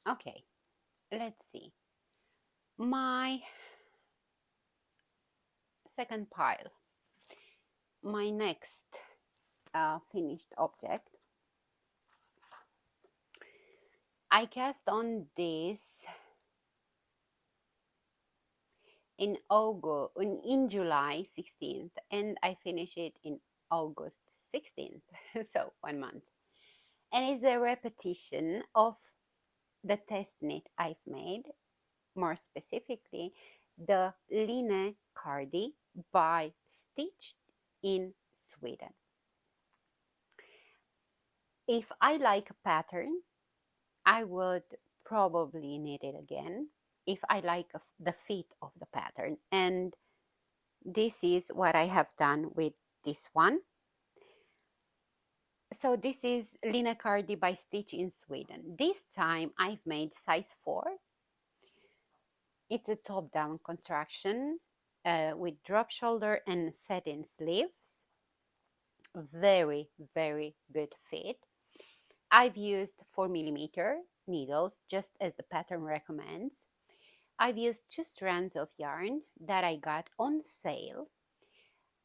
Okay, let's see. My second pile, my next finished object. I cast on this in August, in July 16th, and I finish it in August 16th, so 1 month. And it's a repetition of the test knit I've made, more specifically, the Lina Cardigan by Stitched in Sweden. If I like a pattern, I would probably knit it again if I like the fit of the pattern. And this is what I have done with this one. So this is Lina Cardigan by Stitch in Sweden. This time I've made size 4. It's a top-down construction with drop shoulder and satin sleeves. Very, very good fit. I've used 4mm needles, just as the pattern recommends. I've used 2 strands of yarn that I got on sale.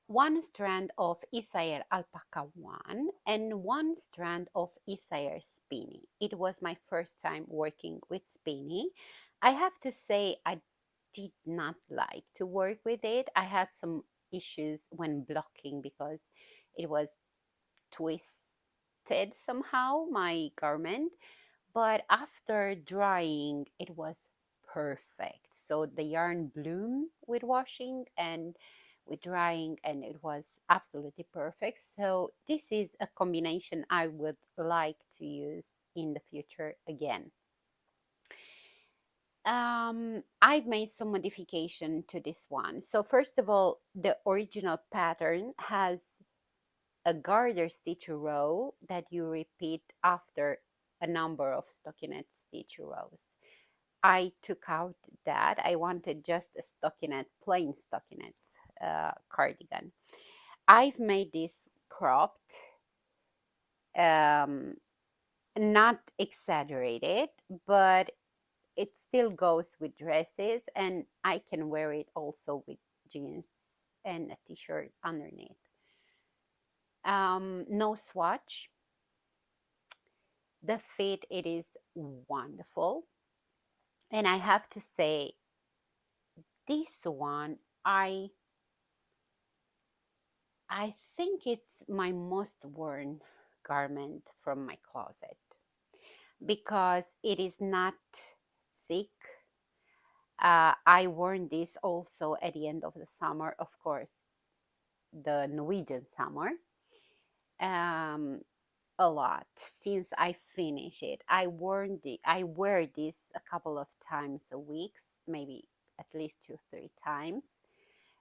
1 strand of Isair Alpaca 1 and 1 strand of Isair Spinny. It was my first time working with Spinny. I have to say I did not like to work with it. I had some issues when blocking because it was twisted somehow, my garment. But after drying, it was perfect. So the yarn bloomed with washing and with drying, and it was absolutely perfect. So this is a combination I would like to use in the future again. I've made some modification to this one. So first of all, the original pattern has a garter stitch row that you repeat after a number of stockinette stitch rows. I took out that. I wanted just a stockinette, plain stockinette cardigan. I've made this cropped, um, not exaggerated, but it still goes with dresses, and I can wear it also with jeans and a t-shirt underneath. No swatch. The fit, it is wonderful. And I have to say, this one, I think it's my most worn garment from my closet because it is not thick. I worn this also at the end of the summer, of course, the Norwegian summer, um, a lot since I finish it. I wear this a couple of times a week, maybe at least 2 3 times.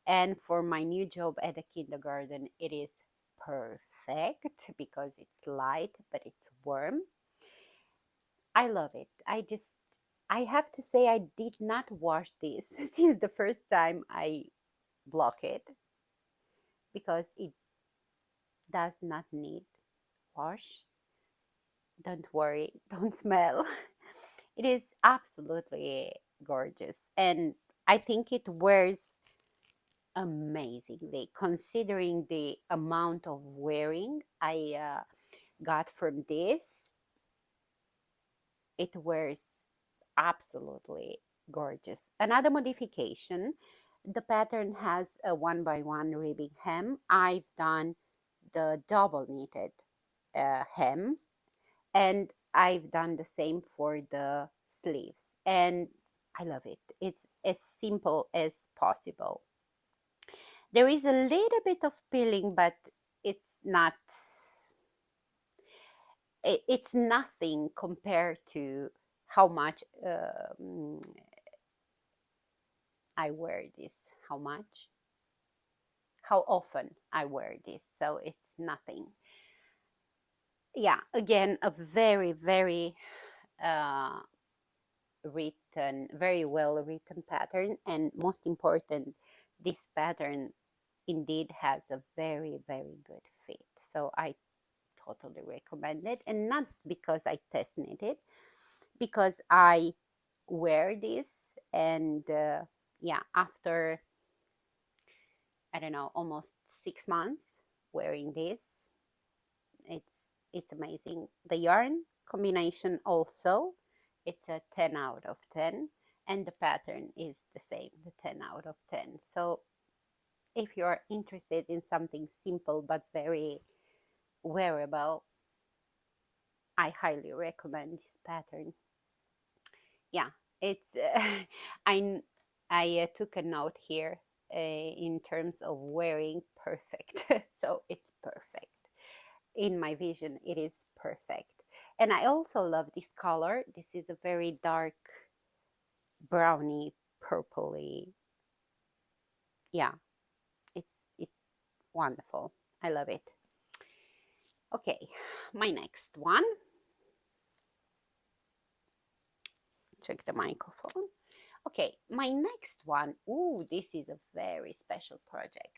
And for my new job at the kindergarten, it is perfect because it's light, but it's warm. I love it. I have to say, I did not wash this since the first time I block it because it does not need wash. Don't worry, don't smell. It is absolutely gorgeous. And I think it wears amazingly considering the amount of wearing I got from this. It wears absolutely gorgeous. Another modification, the pattern has a 1 by 1 ribbing hem. I've done the double knitted hem, and I've done the same for the sleeves, and I love it. It's as simple as possible. There is a little bit of peeling, but it's not, it's nothing compared to how much I wear this, how often I wear this. So it's nothing. Yeah, again, a very, very uh, very well written pattern. And most important, this pattern indeed has a very, very good fit. So I totally recommend it. And not because I test knit it, because I wear this, and yeah, after, I don't know, almost 6 months wearing this, it's amazing. The yarn combination also, it's a 10 out of 10, and the pattern is the same, the 10 out of 10. So if you're interested in something simple but very wearable, I highly recommend this pattern. Yeah, it's I took a note here in terms of wearing perfect. So it's perfect. In my vision, it is perfect. And I also love this color. This is a very dark browny purpley. Yeah, it's wonderful. I love it. Okay, my next one. Check the microphone. Okay, my next one. Ooh, this is a very special project.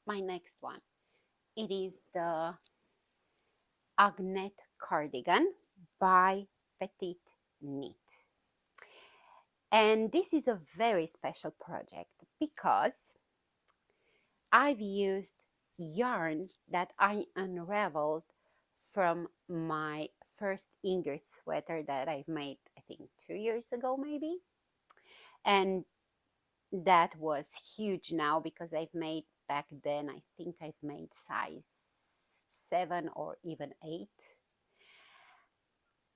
My next one. It is the Agnet Cardigan by Petite Knit. And this is a very special project because I've used yarn that I unraveled from my first Ingrid sweater that I've made, I think 2 years ago maybe. And that was huge now because I've made back then, I think I've made size 7 or even 8.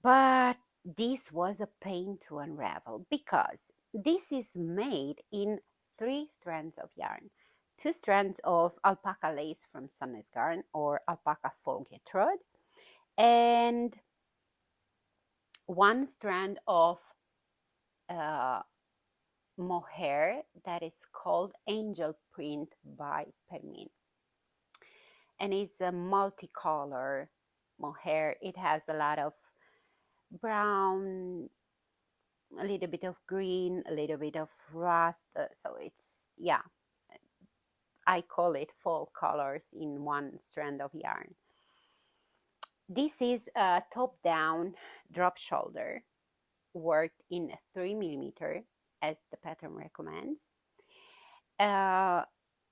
But this was a pain to unravel because this is made in 3 strands of yarn. 2 strands of alpaca lace from Sunnes Garn or alpaca Folgetrod, and 1 strand of uh, mohair that is called Angel Print by Permin. And it's a multicolor mohair. It has a lot of brown, a little bit of green, a little bit of rust. So it's, yeah, I call it fall colors in 1 strand of yarn. This is a top-down drop shoulder worked in 3mm as the pattern recommends.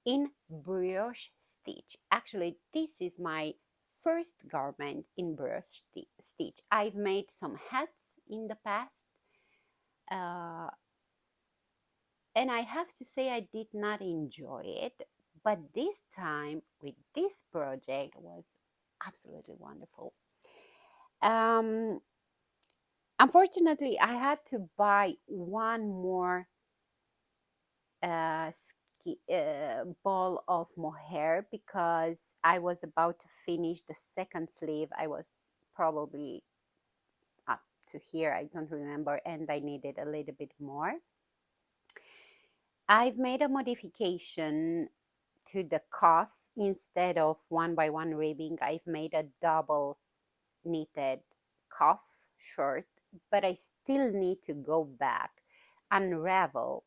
In brioche stitch. Actually, this is my first garment in brioche stitch. I've made some hats in the past, and I have to say I did not enjoy it, but this time with this project was absolutely wonderful. Um, Unfortunately, I had to buy one more ball of mohair because I was about to finish the second sleeve. I was probably up to here, I don't remember, and I needed a little bit more. I've made a modification to the cuffs. Instead of 1 by 1 ribbing, I've made a double knitted cuff shirt, but I still need to go back, unravel.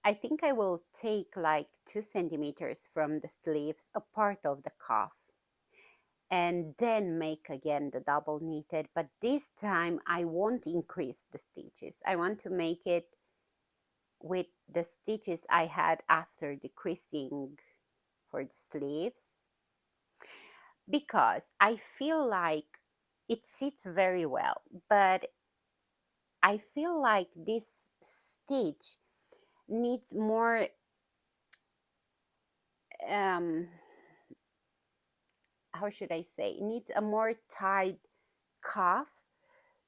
I think I will take like 2 centimeters from the sleeves, a part of the cuff, and then make again the double knitted. But this time I won't increase the stitches. I want to make it with the stitches I had after decreasing for the sleeves, because I feel like it sits very well, but I feel like this stitch needs more how should I say, it needs a more tight cuff,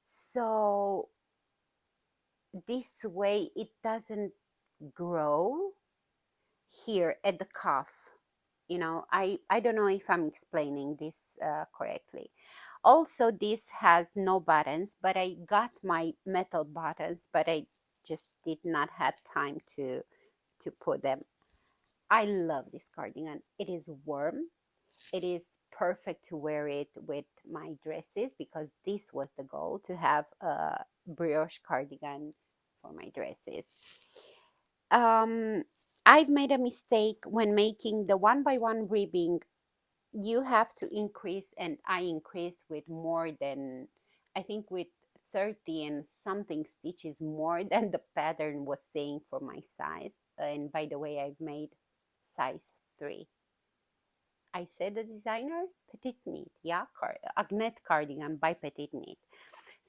so this way it doesn't grow here at the cuff. You know, I don't know if I'm explaining this correctly. Also, this has no buttons, but I got my metal buttons, but I just did not have time to put them. I love this cardigan. It is warm. It is perfect to wear it with my dresses because this was the goal, to have a brioche cardigan for my dresses. Um, I've made a mistake when making the 1 by 1 ribbing. You have to increase, and I increase with more than, I think with 30 and something stitches more than the pattern was saying for my size. And by the way, I've made size 3. I said the designer, Petite Knit, yeah, Agnet Cardigan by Petite Knit.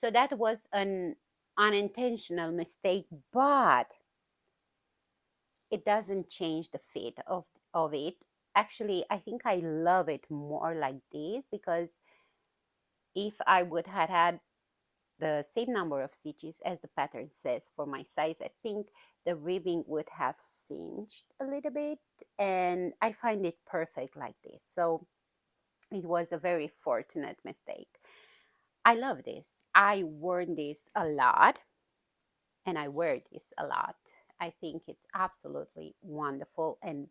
So that was an unintentional mistake, but it doesn't change the fit of it. Actually, I think I love it more like this, because if I would have had the same number of stitches as the pattern says for my size, I think the ribbing would have cinched a little bit, and I find it perfect like this. So it was a very fortunate mistake. I love this. I worn this a lot, and I wear this a lot. I think it's absolutely wonderful, and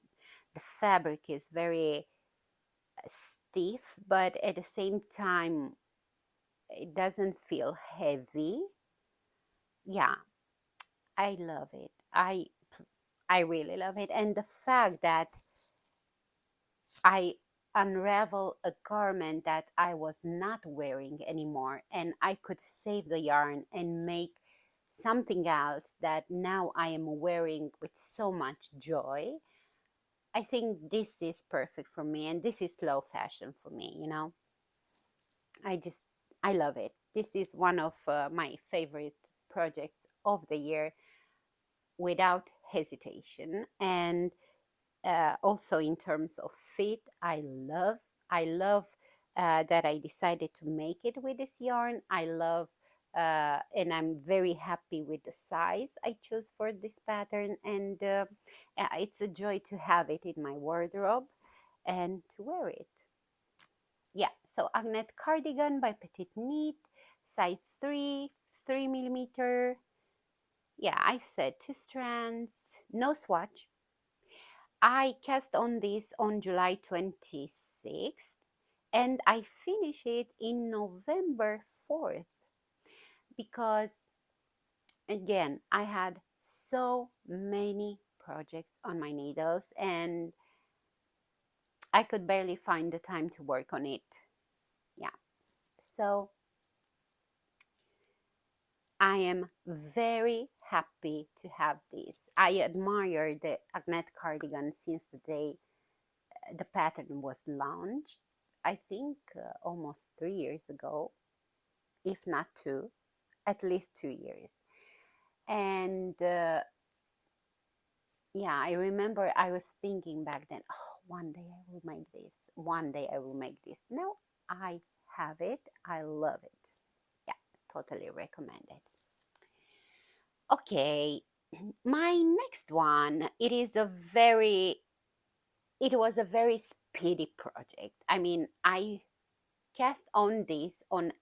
the fabric is very stiff, but at the same time it doesn't feel heavy. Yeah, I love it. I really love it. And the fact that I unravel a garment that I was not wearing anymore, and I could save the yarn and make something else that now I am wearing with so much joy. I think this is perfect for me, and this is slow fashion for me, you know. I just, I love it. This is one of my favorite projects of the year without hesitation. And also in terms of fit, I love that I decided to make it with this yarn. I love and I'm very happy with the size I chose for this pattern, and it's a joy to have it in my wardrobe and to wear it. Yeah, so Agnet Cardigan by Petite Knit, size 3, 3 millimeter. Yeah, I've said 2 strands, no swatch. I cast on this on July 26th, and I finished it in November 4th, because again, I had so many projects on my needles, and I could barely find the time to work on it. Yeah. So I am very happy to have this. I admire the Agnet cardigan since the day the pattern was launched. I think almost 3 years ago, if not two, at least 2 years. And yeah, I remember I was thinking back then, oh, one day I will make this. One day I will make this. Now I have it. I love it. Yeah, totally recommend it. Okay, my next one, it was a very speedy project. I mean, I cast on this on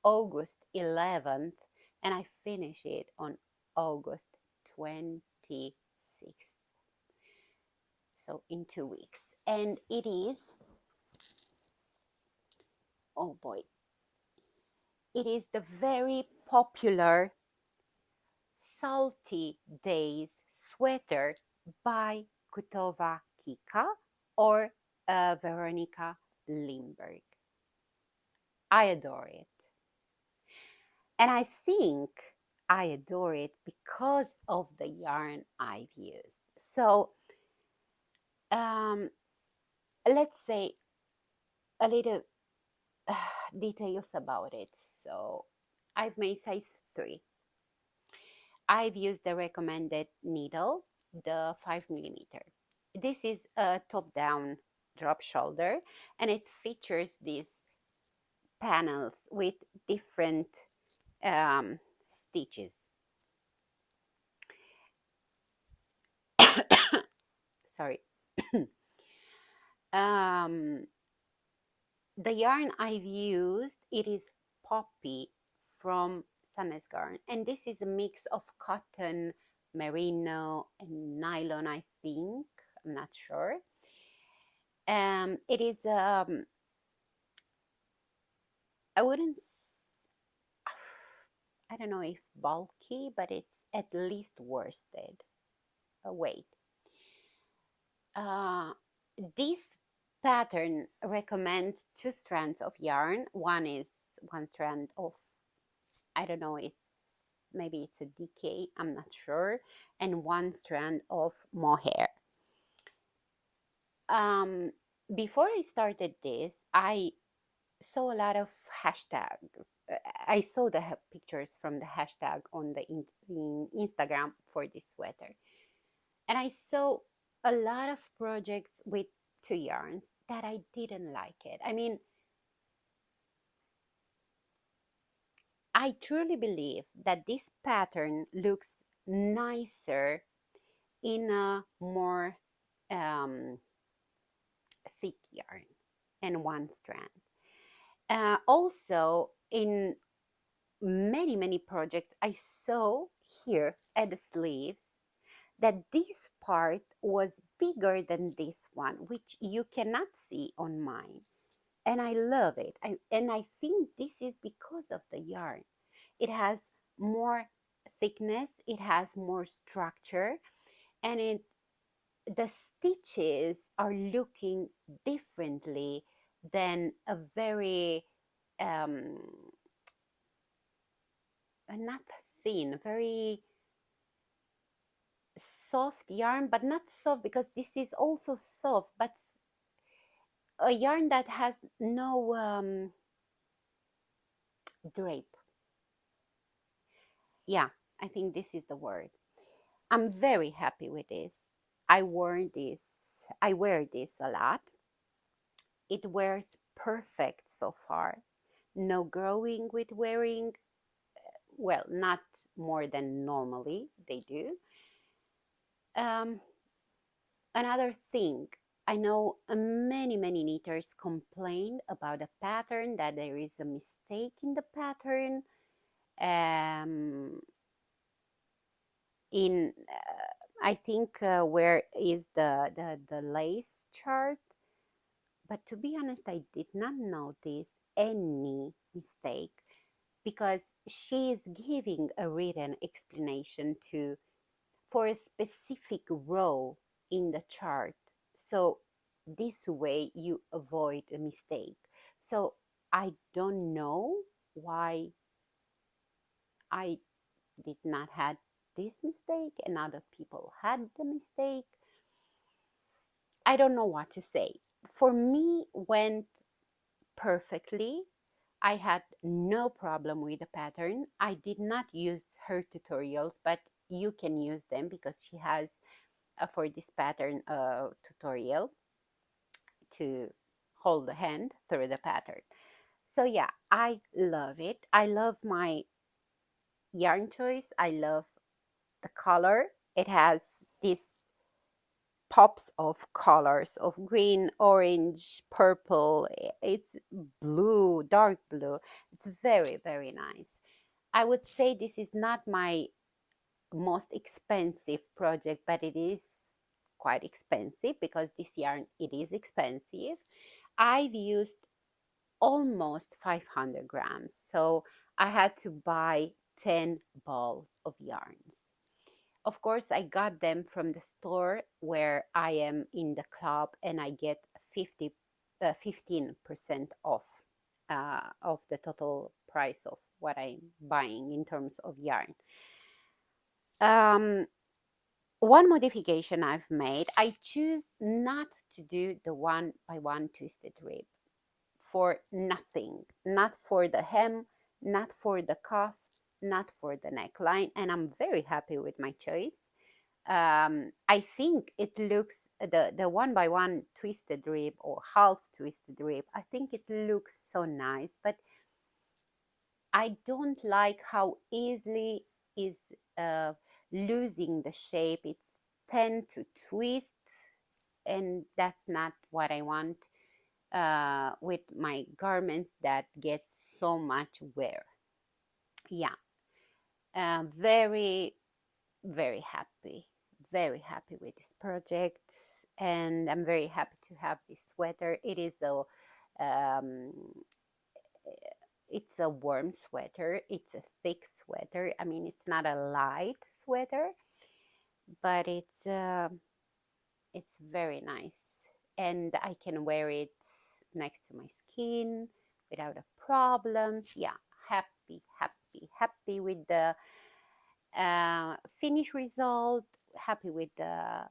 August 11th, and I finished it on August 26th. So in 2 weeks. And it is, oh boy, it is the very popular Salty Days sweater by Kutova Kika or Veronica Lindberg. I adore it. And I think I adore it because of the yarn I've used. So let's say a little details about it. So I've made size 3. I've used the recommended needle, the 5 millimeter. This is a top-down drop shoulder, and it features these panels with different stitches. Sorry. um, the yarn I've used, it is Poppy from Sunnes Garn, and this is a mix of cotton, merino, and nylon, I think. I'm not sure. It is I wouldn't I don't know if bulky, but it's at least worsted. Wait. Uh, this pattern recommends two strands of yarn. One is one strand of, I don't know, maybe it's a DK, I'm not sure, and one strand of mohair. Um, Before I started this, I saw a lot of hashtags. I saw the pictures from the hashtag on the in Instagram for this sweater, and I saw a lot of projects with two yarns that I didn't like it. I mean, I truly believe that this pattern looks nicer in a more um, thick yarn and one strand. Also, in many projects, I saw here at the sleeves that this part was bigger than this one, which you cannot see on mine. And I love it. And I think this is because of the yarn. It has more thickness, it has more structure, and the stitches are looking differently than a very um, not thin, very soft yarn, but not soft because this is also soft, but a yarn that has no drape. Yeah, I think this is the word. I'm very happy with this. I wear this a lot. It wears perfect so far. No growing with wearing, well, not more than normally they do. Um, Another thing, I know many knitters complain about the pattern, that there is a mistake in the pattern. Um, in I think where is the lace chart, but to be honest, I did not notice any mistake because she is giving a written explanation to for a specific row in the chart. So this way you avoid a mistake. So I don't know why I did not had this mistake and other people had the mistake. I don't know what to say. For me, went perfectly. I had no problem with the pattern. I did not use her tutorials, but you can use them because she has for this pattern tutorial to hold the hand through the pattern. So yeah, I love it. I love my yarn choice. I love the color. It has these pops of colors of green, orange, purple. It's blue, dark blue. It's very nice. I would say this is not my most expensive project, but it is quite expensive because this yarn, it is expensive. I've used almost 500 grams, so I had to buy 10 balls of yarns. Of course, I got them from the store where I am in the club, and I get 15% off of the total price of what I'm buying in terms of yarn. Um, One modification I've made, I choose not to do the one by one twisted rib for nothing, not for the hem, not for the cuff, not for the neckline, and I'm very happy with my choice. I think it looks the one by one twisted rib or half twisted rib. I think it looks so nice, but I don't like how easily is uh, losing the shape. It's tend to twist, and that's not what I want with my garments that get so much wear. Yeah, very very happy with this project, and I'm very happy to have this sweater. It is the um, it's a warm sweater. It's a thick sweater. I mean, it's not a light sweater, but It's very nice. And I can wear it next to my skin without a problem. Yeah, happy, happy, happy with the finish result, happy with the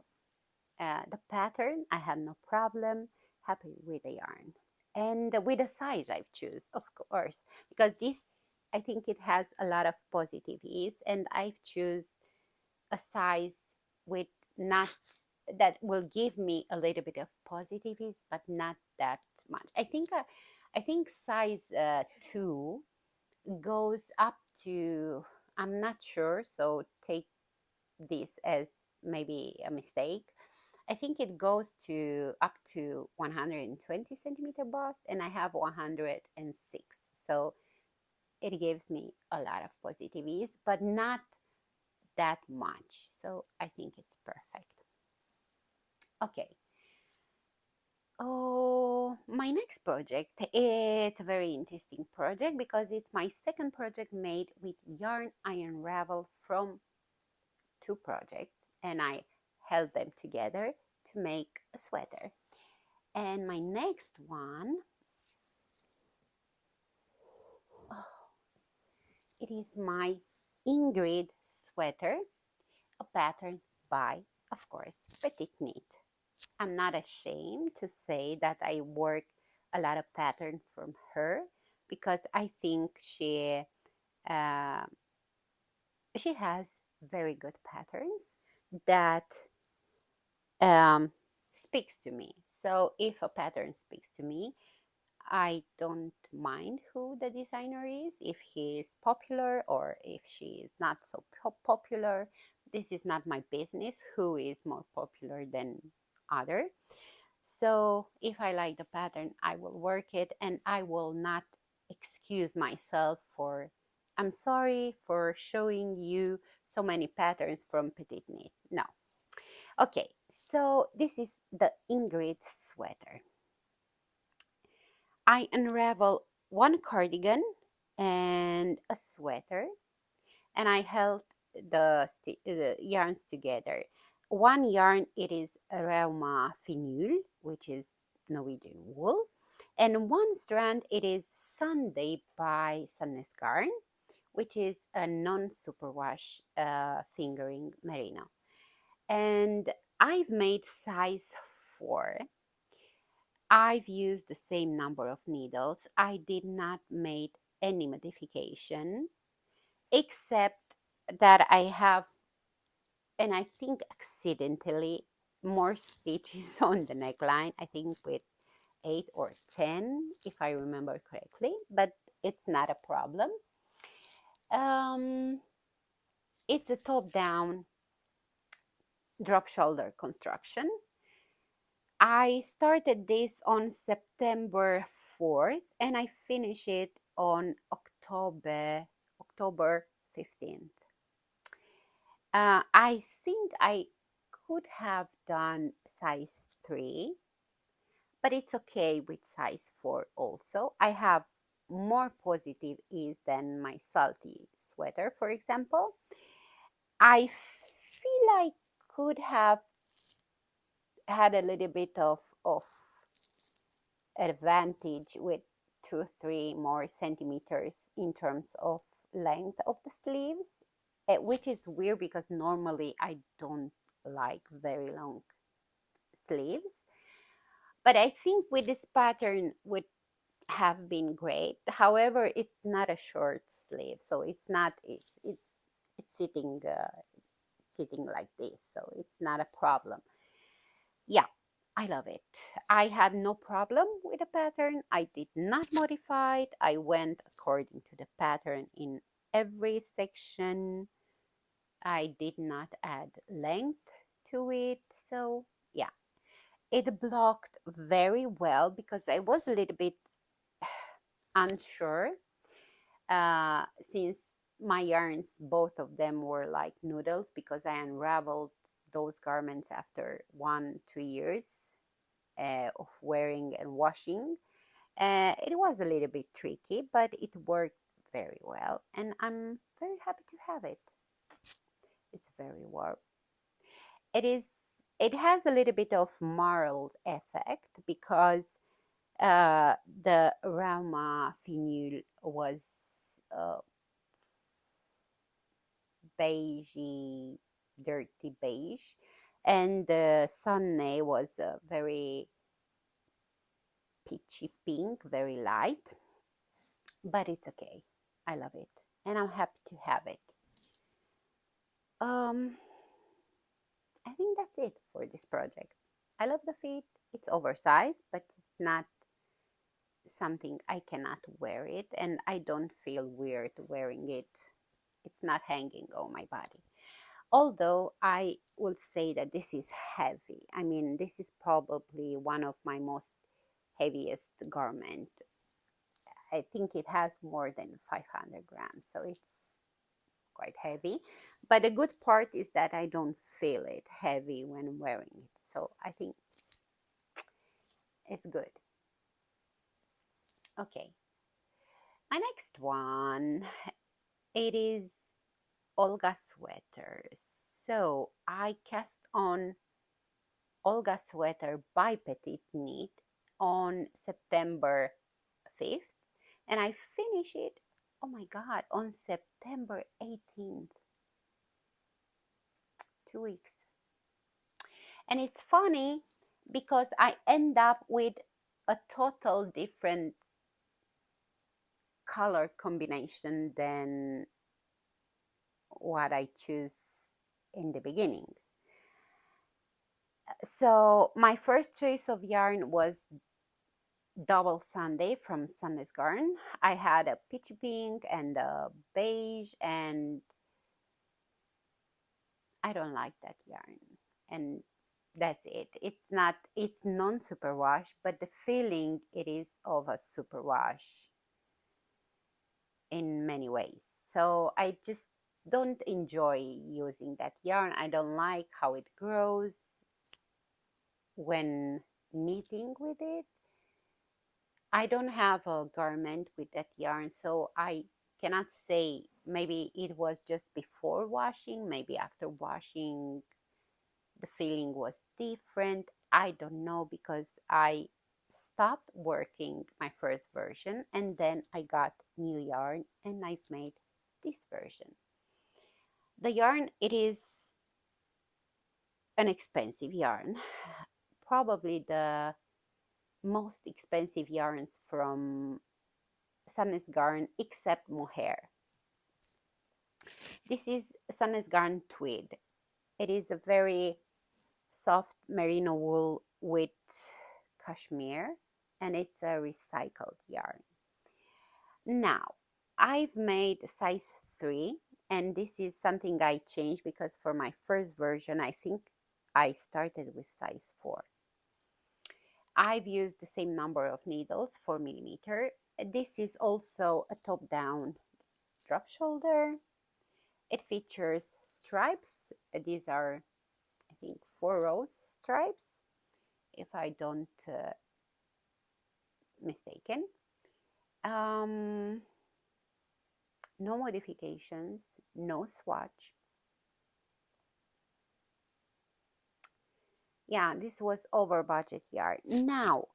pattern. I had no problem, happy with the yarn. And with the size I've choose, of course, because this, I think it has a lot of positives, and I've choose a size with not that will give me a little bit of positives, but not that much. I think size 2 goes up to, I'm not sure, so take this as maybe a mistake. I think it goes to up to 120 centimeter bust, and I have 106. So it gives me a lot of positives, but not that much. So I think it's perfect. Okay. Oh, my next project, it's a very interesting project because it's my second project made with yarn I unravel from two projects, and I held them together to make a sweater. And my next one, oh, it is my Ingrid Sweater, a pattern by, of course, Petite Knit. I'm not ashamed to say that I work a lot of pattern from her because I think uh, she has very good patterns that speaks to me. So if a pattern speaks to me, I don't mind who the designer is, if he is popular or if she is not so popular. This is not my business who is more popular than other. So if I like the pattern, I will work it, and I will not excuse myself for, I'm sorry for showing you so many patterns from Petite Knit. No. Okay, so this is the Ingrid Sweater. I unravel one cardigan and a sweater, and I held the yarns together. One yarn, it is Rauma Finul, which is Norwegian wool, and one strand, it is Sunday by Sandnes Garn, which is a non-superwash fingering merino. And I've made size 4. I've used the same number of needles. I did not make any modification except that I have, and I think accidentally, more stitches on the neckline. I think with 8 or 10, if I remember correctly, but it's not a problem. Um, it's a top-down drop shoulder construction. I started this on September 4th and I finished it on October 15th. I think I could have done size 3, but it's okay with size 4 also. I have more positive ease than my salty sweater, for example. I feel I could have had a little bit of advantage with 2 3 more centimeters in terms of length of the sleeves, which is weird because normally I don't like very long sleeves, but I think with this pattern would have been great. However, it's not a short sleeve, so it's not, it's sitting it's sitting like this, so it's not a problem. Yeah, I love it. I had no problem with the pattern. I did not modify it. I went according to the pattern in every section. I did not add length to it. So yeah, it blocked very well because I was a little bit unsure since my yarns, both of them were like noodles because I unraveled those garments after 1 2 years of wearing and washing. It was a little bit tricky, but it worked very well, and I'm very happy to have it. It's very warm. It is. It has a little bit of marl effect because the Rauma finial was uh, beigey, dirty beige, and the Sunne was very peachy pink, very light, but it's okay. I love it, and I'm happy to have it. Um, I think that's it for this project. I love the fit. It's oversized, but it's not something I cannot wear it, and I don't feel weird wearing it. It's not hanging on my body. Although I will say that this is heavy. I mean, this is probably one of my most heaviest garment. I think it has more than 500 grams, so it's quite heavy. But the good part is that I don't feel it heavy when wearing it. So I think it's good. Okay, my next one, it is Olga Sweater. So I cast on Olga Sweater by Petit Knit on September 5th, and I finish it, oh my God, on September 18th, 2 weeks. And it's funny because I end up with a total different color combination than what I choose in the beginning. So my first choice of yarn was Double Sunday from Sundays Garden. I had a peach pink and a beige, and I don't like that yarn. And that's it. It's non superwash, but the feeling it is of a superwash in many ways. So I just don't enjoy using that yarn. I don't like how it grows when knitting with it. I don't have a garment with that yarn, so I cannot say. Maybe it was just before washing, maybe after washing, the feeling was different. I don't know because I stopped working my first version and then I got new yarn and I've made this version. The yarn, it is an expensive yarn, probably the most expensive yarns from Sunnis Garn except mohair. This is Sunnis Garn Tweed. It is a very soft merino wool with cashmere, and it's a recycled yarn. Now, I've made size 3, and this is something I changed because for my first version, I think I started with size 4. I've used the same number of needles, 4 millimeter. This is also a top down drop shoulder. It features stripes. These are, I think, 4 rows stripes, if I don't mistaken. No modifications, no swatch. Yeah, this was over budget yarn. Now,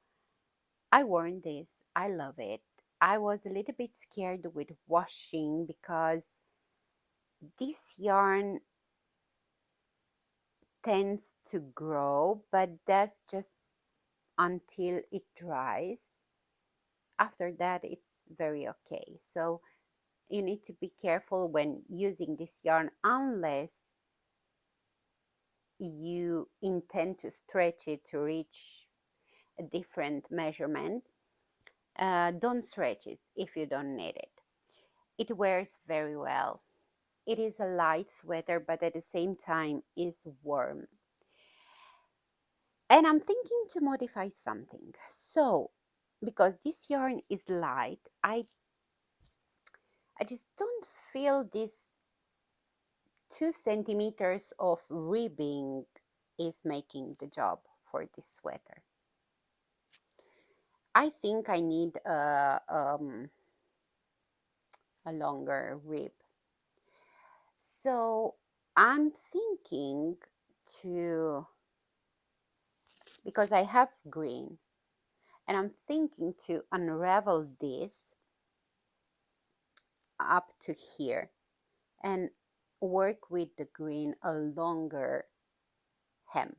I worn this. I love it. I was a little bit scared with washing because this yarn tends to grow, but that's just until it dries. After that, it's very okay. So you need to be careful when using this yarn unless you intend to stretch it to reach a different measurement. Don't stretch it if you don't need it. It wears very well. It is a light sweater, but at the same time is warm. And I'm thinking to modify something. So, because this yarn is light, I just don't feel this 2 centimeters of ribbing is making the job for this sweater. I think I need a longer rib. So I'm thinking to because I have green, and I'm thinking to unravel this up to here and work with the green a longer hem.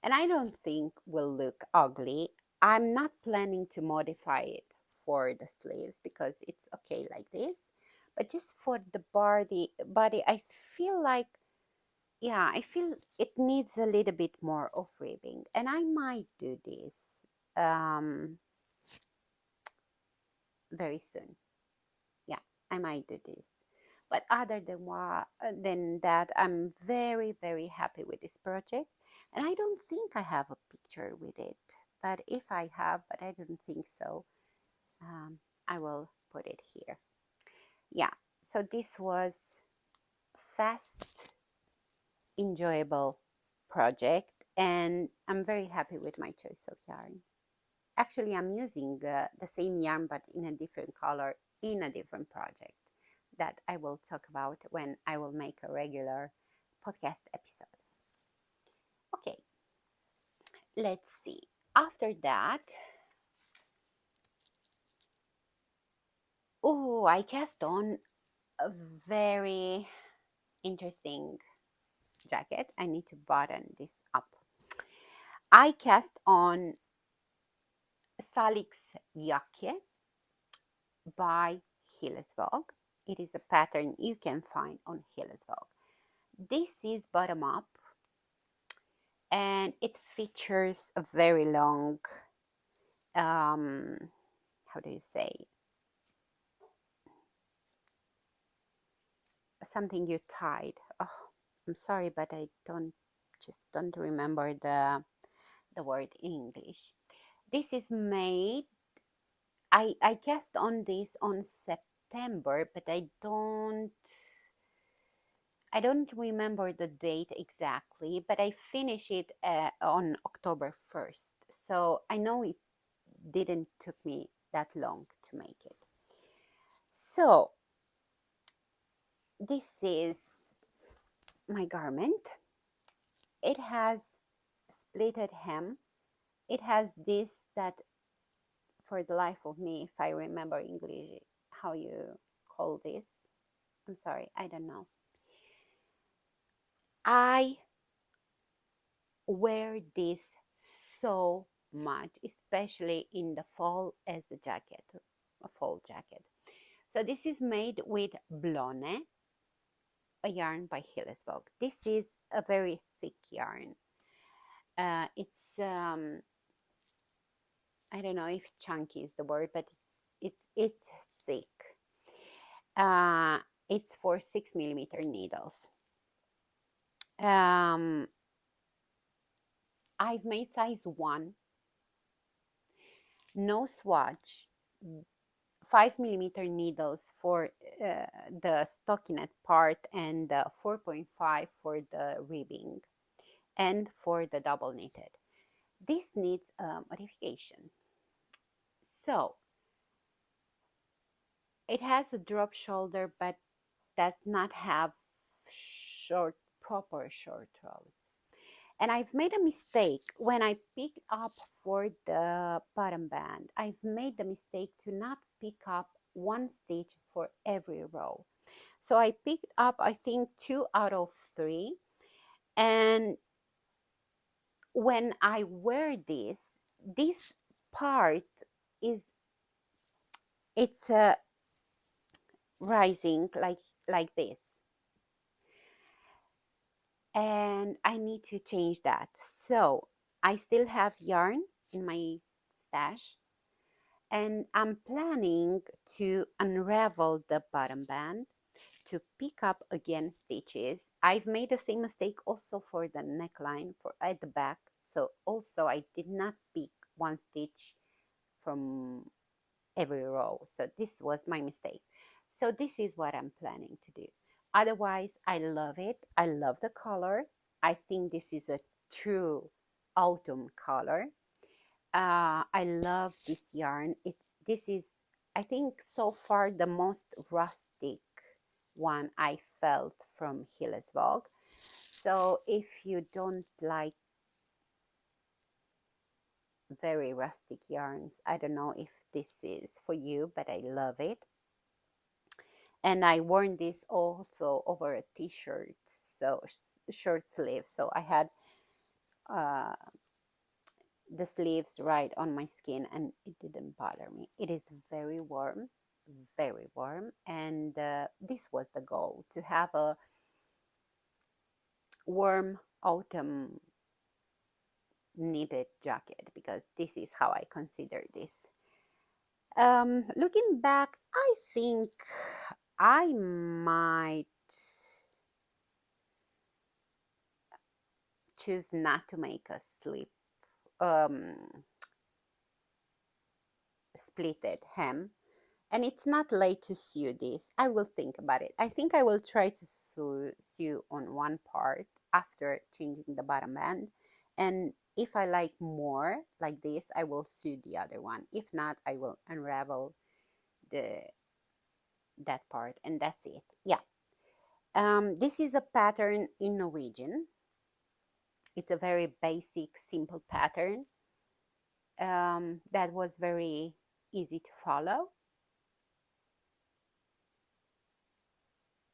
And I don't think will look ugly. I'm not planning to modify it for the sleeves because it's okay like this. But just for the body, I feel like, yeah, I feel it needs a little bit more of ribbing, and I might do this um, very soon. Yeah, I might do this. But other than that, I'm very, very happy with this project. And I don't think I have a picture with it. But if I have, but I don't think so, I will put it here. Yeah, so this was fast, enjoyable project. And I'm very happy with my choice of yarn. Actually, I'm using the same yarn but in a different color in a different project that I will talk about when I will make a regular podcast episode. Okay, let's see. After that, oh, I cast on a very interesting jacket. I need to button this up. I cast on Salix Jacket by Hillesvåg. It is a pattern you can find on Hillesvåg. This is bottom up, and it features a very long, how do you say, something you tied. Oh, I'm sorry, but I don't remember the word in English. This is made. I cast on this on September, but I don't remember the date exactly, but I finished it on October 1st. So I know it didn't took me that long to make it. So this is my garment. It has splitted hem. It has this that, for the life of me, if I remember English, how you call this. I'm sorry, I don't know. I wear this so much, especially in the fall as a jacket, a fall jacket. So this is made with Blonde, a yarn by Hillesvåg. This is a very thick yarn. It's I don't know if chunky is the word, but it's thick. It's for 6 millimeter needles. I've made size 1, no swatch, 5 millimeter needles for the stockinette part, and 4.5 for the ribbing and for the double knitted. This needs a modification. So it has a drop shoulder but does not have proper short rows. And I've made a mistake when I picked up for the bottom band. I've made the mistake to not pick up one stitch for every row. So I picked up, I think, 2 out of 3. And when I wear this part is, it's rising like this. And I need to change that. So I still have yarn in my stash, and I'm planning to unravel the bottom band to pick up again stitches. I've made the same mistake also for the neckline for at the back. So also I did not pick one stitch from every row. So this was my mistake. So this is what I'm planning to do. Otherwise, I love it. I love the color. I think this is a true autumn color. I love this yarn. This is, I think, so far the most rustic one I felt from Hillesvåg. So if you don't like very rustic yarns. I don't know if this is for you, but I love it. And I worn this also over a t-shirt, so short sleeve. So I had uh, the sleeves right on my skin, and it didn't bother me. It is very warm, and this was the goal, to have a warm autumn knitted jacket, because this is how I consider this. Looking back, I think I might choose not to make a um, splitted hem. And it's not late to sew this. I will think about it. I think I will try to sew on one part after changing the bottom band. And if I like more like this, I will sew the other one. If not, I will unravel the that part, and that's it. Yeah. This is a pattern in Norwegian. It's a very basic, simple pattern that was very easy to follow.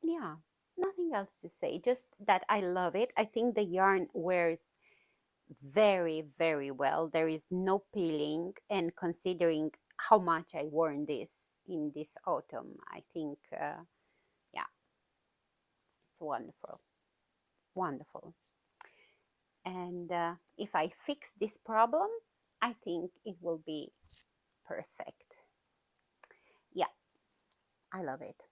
Yeah, nothing else to say, just that I love it. I think the yarn wears very well. There is no peeling, and considering how much I worn this in this autumn, I think, yeah, it's wonderful. And if I fix this problem, I think it will be perfect. Yeah, I love it.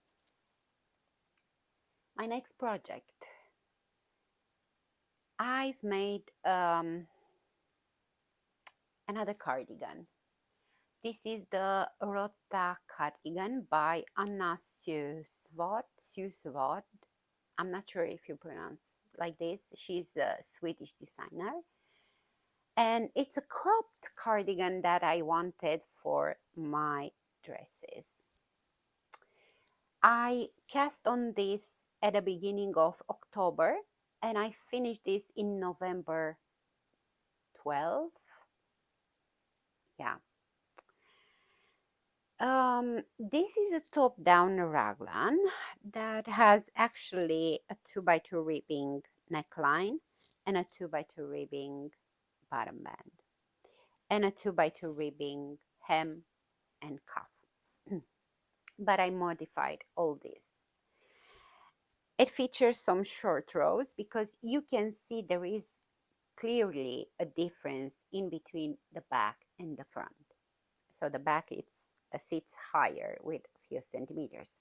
My next project, I've made another cardigan. This is the Rota Cardigan by Anna Susvard. I'm not sure if you pronounce like this. She's a Swedish designer. And it's a cropped cardigan that I wanted for my dresses. I cast on this at the beginning of October, and I finished this in November 12th. Yeah. This is a top-down raglan that has actually a 2x2 ribbing neckline and a 2x2 ribbing bottom band and a 2x2 ribbing hem and cuff. But I modified all this. It features some short rows because you can see there is clearly a difference in between the back and the front. So the back sits higher with a few centimeters.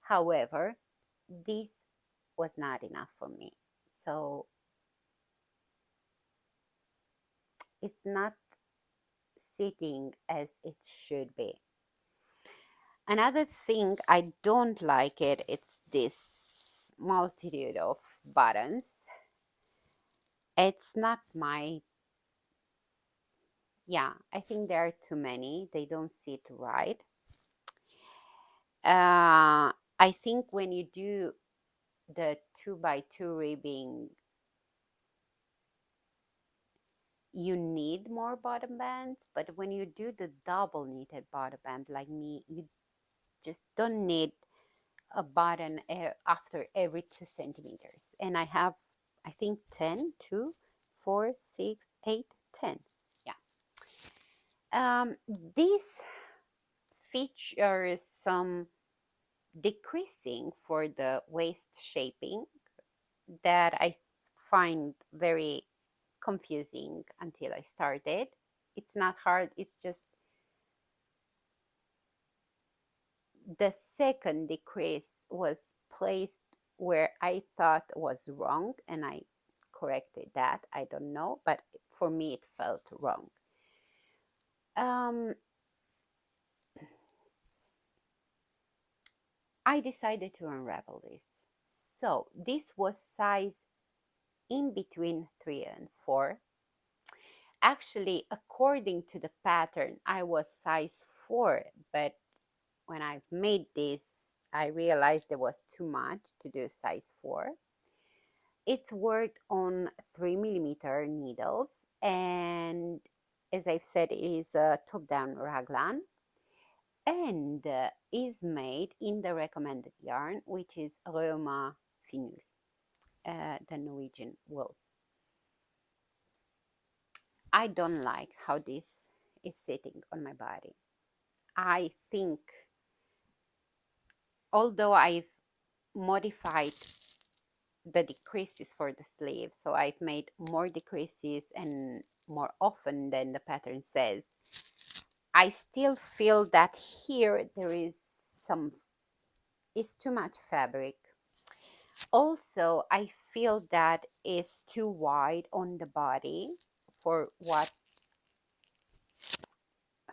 However, this was not enough for me. So it's not sitting as it should be. Another thing I don't like it's this multitude of buttons. It's not my, yeah, I think there are too many. They don't sit right. I think when you do the 2x2 ribbing, you need more bottom bands, but when you do the double knitted bottom band like me, you just don't need a button after every 2 centimeters. And I have, I think, 10, 2, 4, 6, 8, 10. Yeah. This features some decreasing for the waist shaping that I find very confusing until I started. It's not hard, it's just the second decrease was placed where I thought was wrong, and I corrected that. I don't know, but for me it felt wrong. Um, I decided to unravel this. So this was size in between 3 and 4. Actually, according to the pattern, I was size 4, but when I've made this, I realized there was too much to do size 4. It's worked on 3mm needles, and as I've said, it is a top-down raglan and is made in the recommended yarn, which is Roma Finul, the Norwegian wool. I don't like how this is sitting on my body. I think, although I've modified the decreases for the sleeve, so I've made more decreases and more often than the pattern says, I still feel that here there is too much fabric. Also, I feel that it's too wide on the body for what,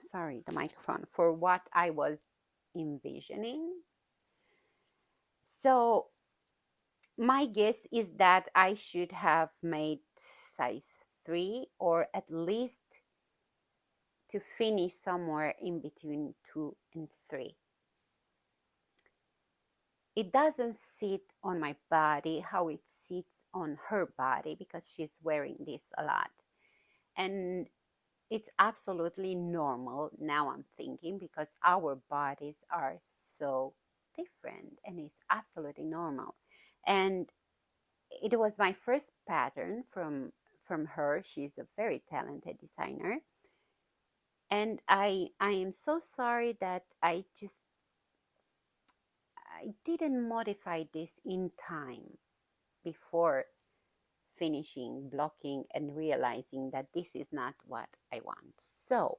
sorry, the microphone, for what I was envisioning. So my guess is that I should have made size 3, or at least to finish somewhere in between 2 and 3. It doesn't sit on my body how it sits on her body because she's wearing this a lot. And it's absolutely normal now, I'm thinking, because our bodies are so different, and it's absolutely normal. And it was my first pattern from her. She's a very talented designer. And I am so sorry that I didn't modify this in time before finishing blocking and realizing that this is not what I want. So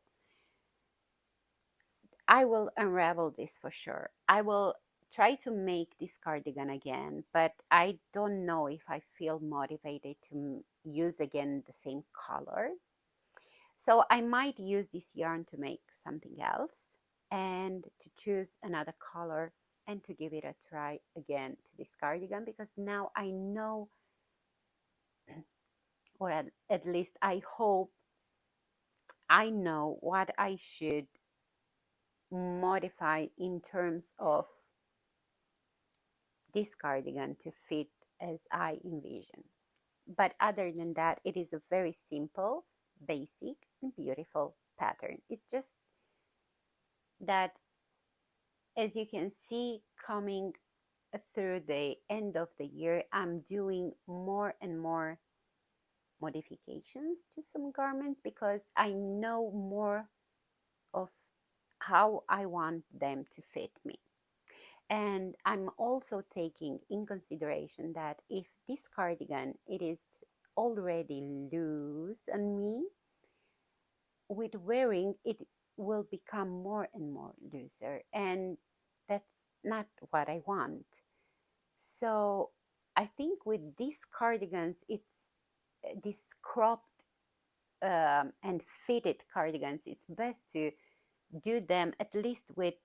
I will unravel this for sure. I will try to make this cardigan again, but I don't know if I feel motivated to use again the same color. So I might use this yarn to make something else and to choose another color and to give it a try again to this cardigan, because now I know, or at least I hope I know what I should modify in terms of this cardigan to fit as I envision. But other than that, it is a very simple, basic, and beautiful pattern. It's just that, as you can see, coming through the end of the year, I'm doing more and more modifications to some garments because I know more of how I want them to fit me. And I'm also taking in consideration that if this cardigan, it is already loose on me, with wearing it will become more and more looser, and that's not what I want. So I think with these cardigans, it's this cropped and fitted cardigans, it's best to do them at least with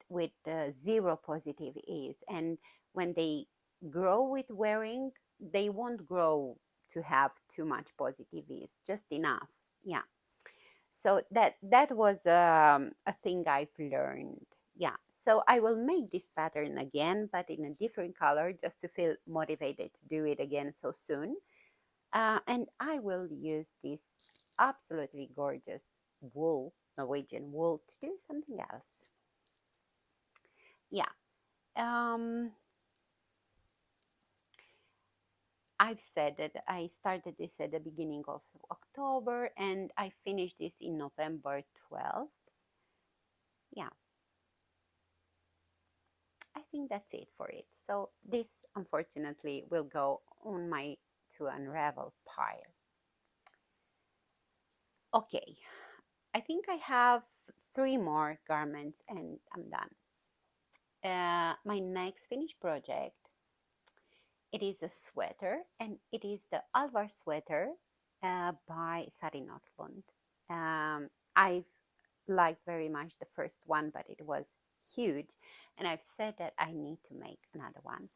zero positive ease. And when they grow with wearing, they won't grow to have too much positive ease, just enough. Yeah. So that was a thing I've learned. Yeah. So I will make this pattern again, but in a different color, just to feel motivated to do it again so soon. And I will use this absolutely gorgeous wool, Norwegian wool, to do something else. Yeah. I've said that I started this at the beginning of October and I finished this in November 12th. Yeah. I think that's it for it. So this, unfortunately, will go on my to unravel pile. Okay. I think I have 3 more garments and I'm done. My next finished project, it is a sweater, and it is the Alvar Sweater by Sari Notlund. I've liked very much the first one, but it was huge, and I've said that I need to make another one.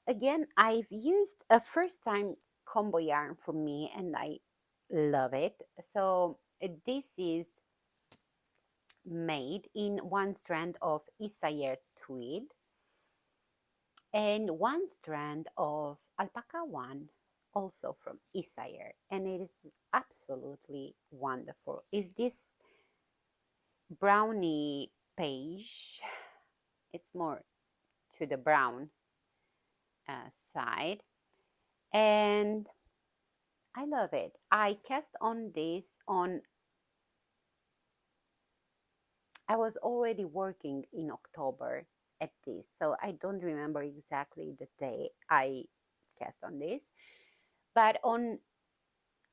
Again, I've used a first time combo yarn for me, and I love it. So this is made in one strand of Isayer tweed and one strand of alpaca one, also from Isayer, and it is absolutely wonderful. Is this brownie beige. It's more to the brown side, and I love it. I cast on this on, I was already working in October at this, so I don't remember exactly the day I cast on this, but on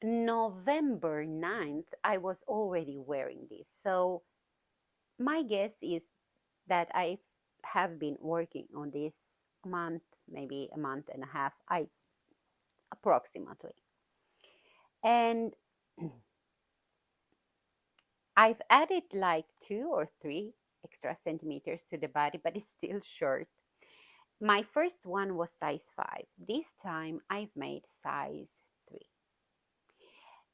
November 9th, I was already wearing this. So my guess is that I have been working on this a month, maybe a month and a half, I approximately. And I've added like 2 or 3 extra centimeters to the body, but it's still short. My first one was size 5. This time I've made size 3.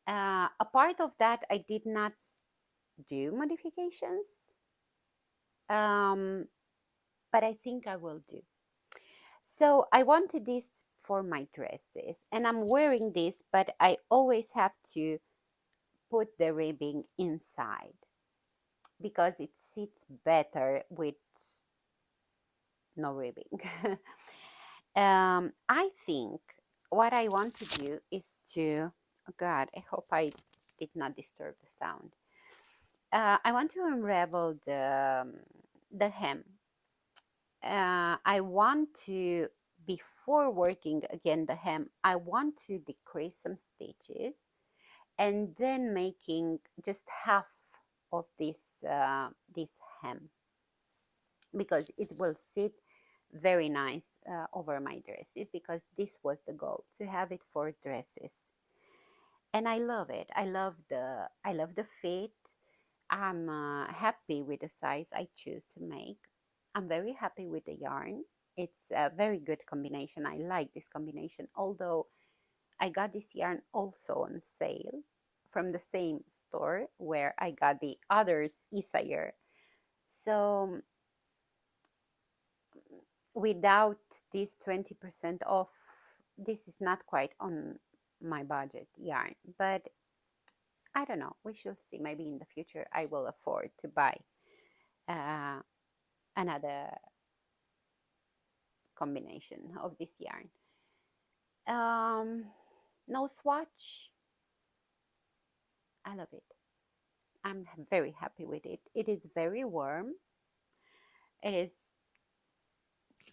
A part of that I did not do modifications, um, but I think I will do. So I wanted this for my dresses, and I'm wearing this, but I always have to put the ribbing inside because it sits better with no ribbing. I think what I want to do is to, oh God, I hope I did not disturb the sound. I want to unravel the hem. I want to, before working again the hem, I want to decrease some stitches and then making just half of this hem, because it will sit very nice over my dresses, because this was the goal, to have it for dresses. And I love it. I love the fit. I'm happy with the size I choose to make. I'm very happy with the yarn. It's a very good combination. I like this combination, although I got this yarn also on sale from the same store where I got the others easier. So without this 20% off, this is not quite on my budget yarn. But I don't know. We shall see. Maybe in the future I will afford to buy uh, another combination of this yarn. No swatch. I love it. I'm very happy with it. It is very warm. It is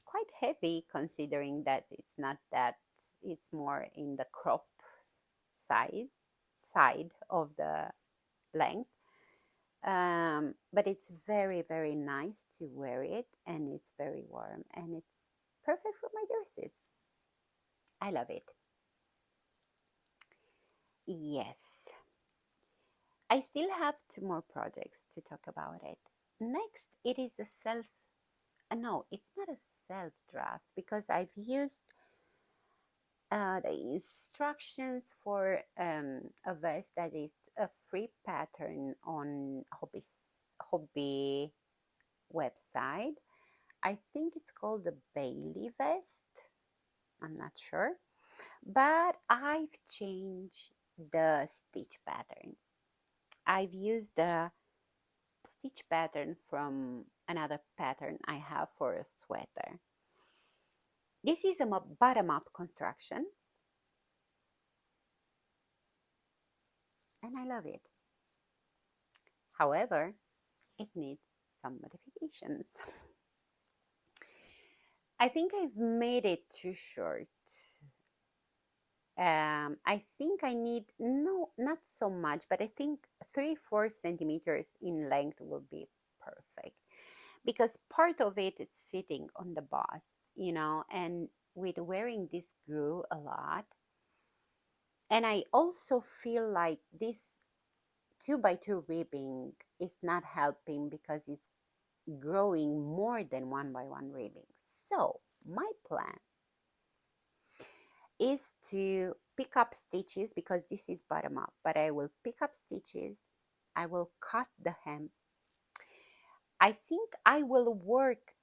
quite heavy considering that it's not that, it's more in the crop side of the length. But it's very, very nice to wear it, and it's very warm, and it's perfect for my dresses. I love it. Yes. I still have 2 more projects to talk about it. Next, it is a self, no, it's not a self draft, because I've used the instructions for a vest that is a free pattern on hobby website. I think it's called the Bailey vest. I'm not sure, but I've changed the stitch pattern. I've used the stitch pattern from another pattern I have for a sweater. This is a bottom-up construction, and I love it. However, it needs some modifications. I think I've made it too short. I think I need, no, not so much, but I think 3-4 centimeters in length will be perfect, because part of it is sitting on the bust, and with wearing this grew a lot. And I also feel like this 2x2 ribbing is not helping, because it's growing more than 1x1 ribbing. So my plan is to pick up stitches, because this is bottom up, but I will pick up stitches. I will cut the hem. I think I will work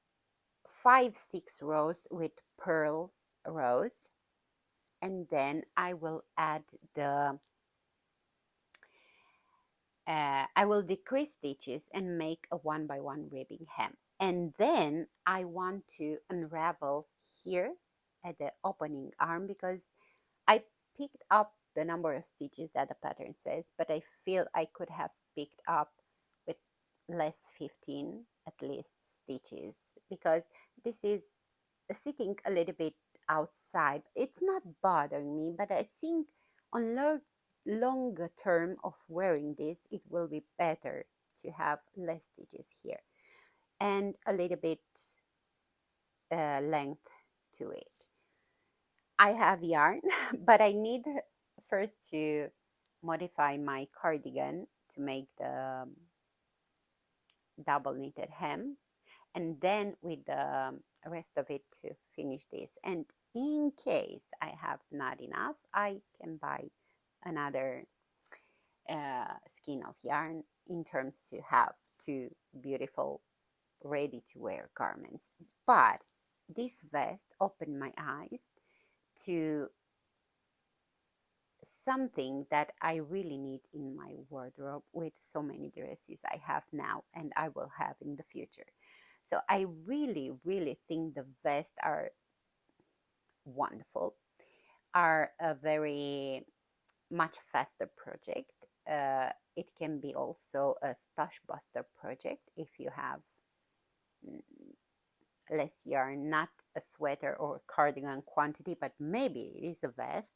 5-6 rows with purl rows, and then I will add I will decrease stitches and make a 1 by 1 ribbing hem. And then I want to unravel here at the opening arm, because I picked up the number of stitches that the pattern says, but I feel I could have picked up with less 15 at least stitches, because this is sitting a little bit outside. It's not bothering me, but I think on longer term of wearing this, it will be better to have less stitches here and a little bit length to it. I have yarn, but I need first to modify my cardigan to make the double knitted hem, and then with the rest of it to finish this. And in case I have not enough, I can buy another skein of yarn in terms to have two beautiful ready to wear garments. But this vest opened my eyes to something that I really need in my wardrobe, with so many dresses I have now and I will have in the future. So I really, really think the vests are wonderful, are a very much faster project. It can be also a stash buster project if you have mm, less yarn, not a sweater or cardigan quantity, but maybe it is a vest.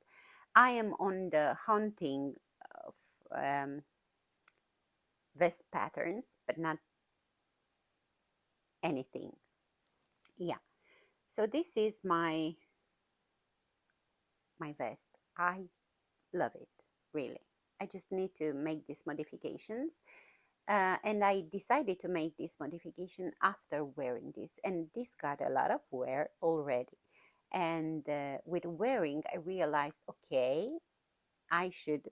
I am on the hunting of vest patterns, but not anything. Yeah. So this is my vest. I love it, really. I just need to make these modifications. And I decided to make this modification after wearing this. And this got a lot of wear already. And with wearing, I realized, okay, I should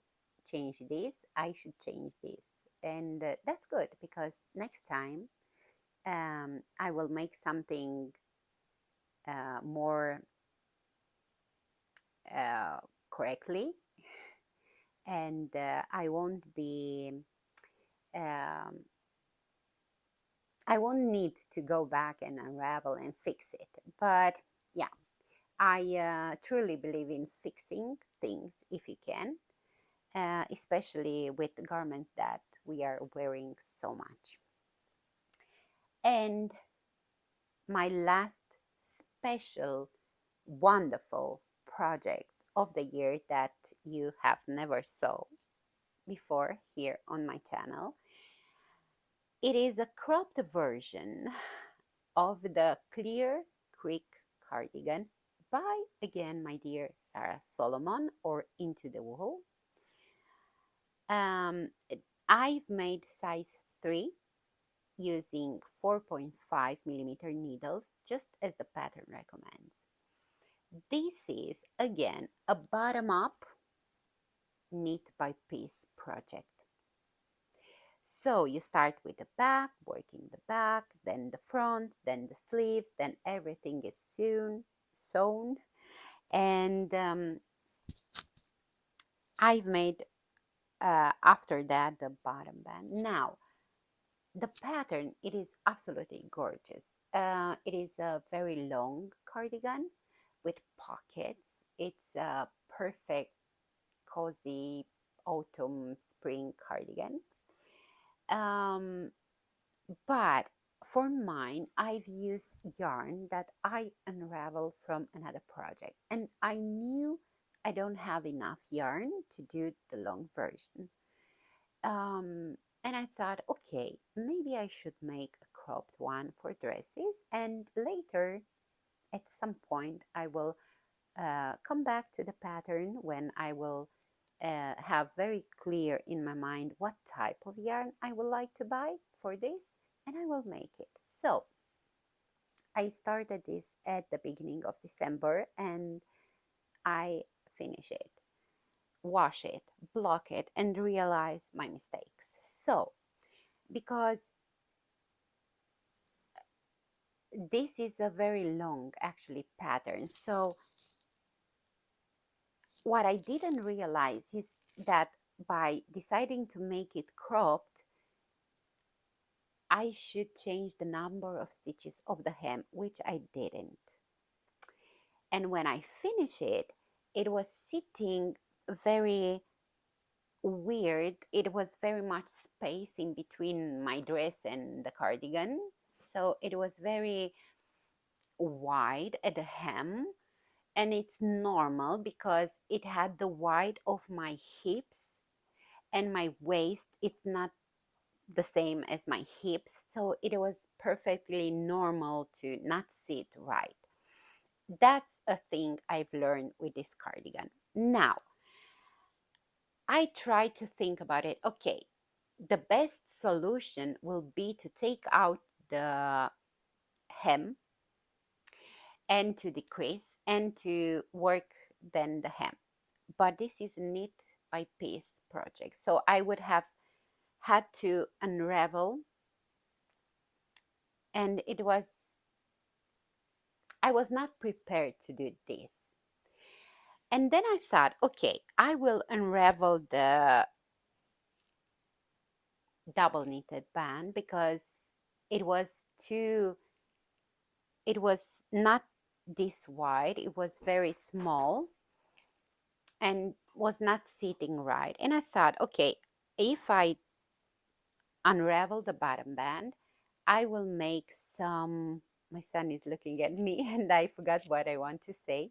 change this. I should change this. And that's good, because next time I will make something more uh, correctly, and um, I won't need to go back and unravel and fix it. But yeah, I truly believe in fixing things if you can, especially with garments that we are wearing so much. And my last special, wonderful project of the year that you have never saw before here on my channel. It is a cropped version of the Clear Creek cardigan by, again, my dear Sarah Solomon, or Into the Wool. Um, I've made size 3 using 4.5 millimeter needles, just as the pattern recommends. This is, again, a bottom-up knit by piece project. So you start with the back, working the back, then the front, then the sleeves, then everything is sewn, and I've made after that the bottom band. Now the pattern, it is absolutely gorgeous. It is a very long cardigan with pockets. It's a perfect cozy autumn spring cardigan. Um, but for mine, I've used yarn that I unraveled from another project, and I knew I don't have enough yarn to do the long version. And I thought, okay, maybe I should make a cropped one for dresses, and later, at some point, I will come back to the pattern when I will have very clear in my mind what type of yarn I would like to buy for this, and I will make it. So I started this at the beginning of December, and I finish it, wash it, block it, and realize my mistakes. So because this is a very long actually pattern, so what I didn't realize is that by deciding to make it cropped, I should change the number of stitches of the hem, which I didn't. And when I finished it, it was sitting very weird. It was very much space in between my dress and the cardigan. So it was very wide at the hem, and it's normal because it had the wide of my hips, and my waist, it's not the same as my hips, so it was perfectly normal to not sit right. That's a thing I've learned with this cardigan. Now, I try to think about it. Okay, the best solution will be to take out the hem and to decrease and to work then the hem. But this is a knit by piece project. So I would have had to unravel, and I was not prepared to do this. And then I thought, okay, I will unravel the double knitted band because it was too, it was not this wide, it was very small and was not sitting right. And I thought, okay, if I unravel the bottom band, I will make some. My son is looking at me and I forgot what I want to say.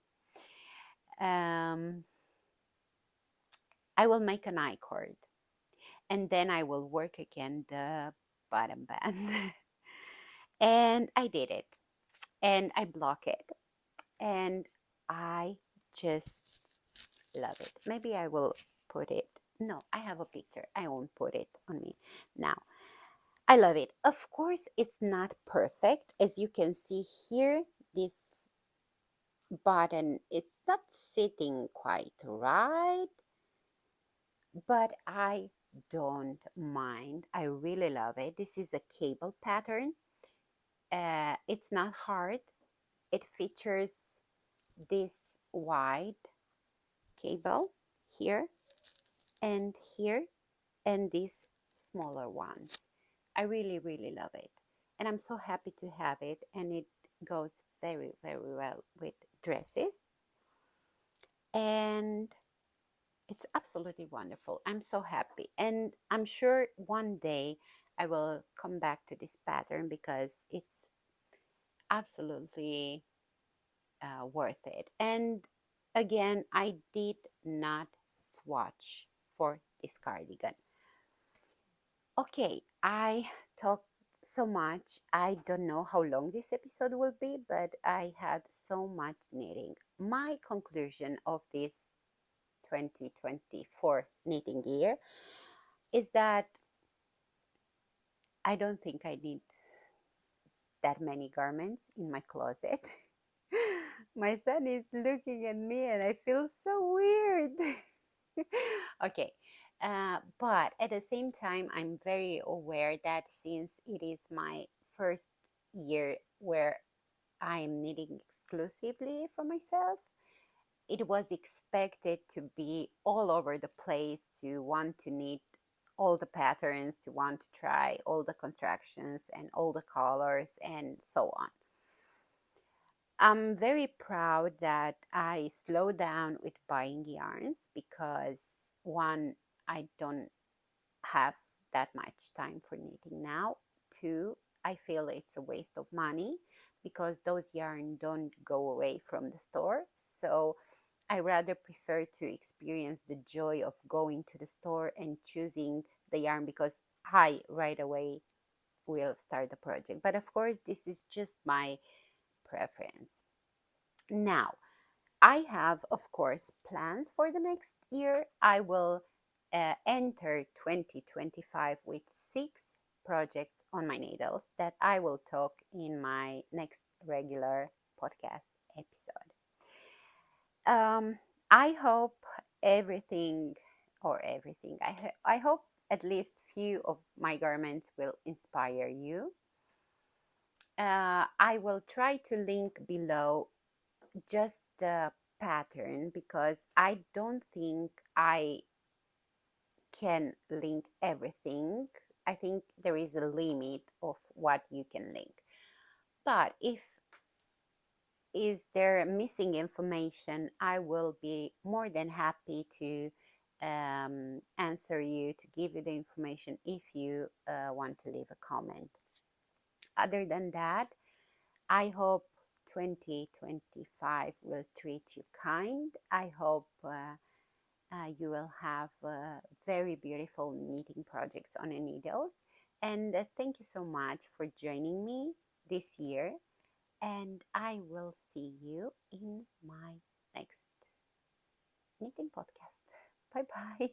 Um, I will make an I cord, and then I will work again the bottom band. And I did it, and I block it, and I just love it. Maybe I will put it. No, I have a picture. I won't put it on me now. I love it. Of course, it's not perfect. As you can see here, this button, it's not sitting quite right, but I don't mind. I really love it. This is a cable pattern. It's not hard. It features this wide cable here and here, and these smaller ones. I really, really love it. And I'm so happy to have it. And it goes very, very well with dresses. And it's absolutely wonderful. I'm so happy. And I'm sure one day I will come back to this pattern because it's absolutely worth it. And again, I did not swatch for this cardigan. Okay, I talked so much. I don't know how long this episode will be, but I had so much knitting. My conclusion of this 2024 knitting year is that I don't think I need that many garments in my closet. My son is looking at me and I feel so weird. Okay, but at the same time, I'm very aware that since it is my first year where I'm knitting exclusively for myself, it was expected to be all over the place, to want to knit all the patterns, to want to try all the constructions and all the colors and so on. I'm very proud that I slowed down with buying yarns because one, I don't have that much time for knitting now. Two, I feel it's a waste of money because those yarn don't go away from the store. So I rather prefer to experience the joy of going to the store and choosing the yarn because I right away will start the project. But of course, this is just my preference. Now, I have, of course, plans for the next year. I will enter 2025 with 6 projects on my needles that I will talk in my next regular podcast episode. I hope everything, or everything, I hope at least few of my garments will inspire you. I will try to link below just the pattern because I don't think I can link everything. I think there is a limit of what you can link. But if is there missing information, I will be more than happy to answer you, to give you the information if you want to leave a comment. Other than that, I hope 2025 will treat you kind. I hope you will have very beautiful knitting projects on your needles. And thank you so much for joining me this year. And I will see you in my next knitting podcast. Bye bye.